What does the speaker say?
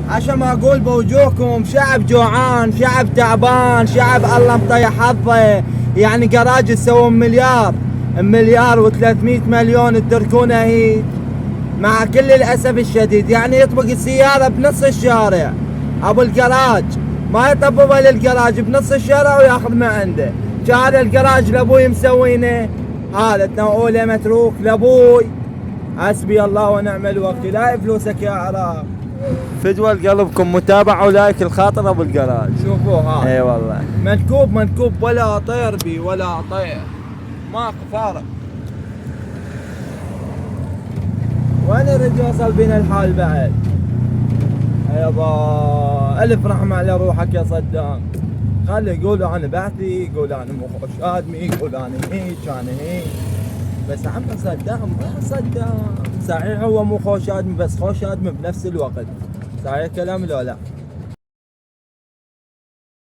عشان ما اقول بوجوهكم شعب جوعان، شعب تعبان، شعب الله مطيح حظه. يعني جراج تسوون مليار و300 مليون تتركونه هيك، مع كل الاسف الشديد. يعني يطبق السيارة بنص الشارع، ابو الجراج ما يطببها للجراج بنص الشارع وياخذ ما عنده. هذا الجراج لابوي مسوينه، هذا تنوعه متروك لابوي. حسبي الله ونعم الوكيل. هاي فلوسك يا عراق. فدوى قلبكم متابعة ولايك الخاطر ابو الجراج. شوفوا هذا اي والله منكوب ولا طير بي ولا طير، ماكو فارق. وين يريد يوصل بينا الحال بعد؟ يابا الف رحمة على روحك يا صدام. خلي يقولوا انا بعثي، يقولوا انا مو خوش ادمي، يقولوا انا هيك انا هيك. بس عم صدام ما صدام صحيح هو مو خوش ادمي، بس خوش ادمي بنفس الوقت. صحيح كلام لو لا؟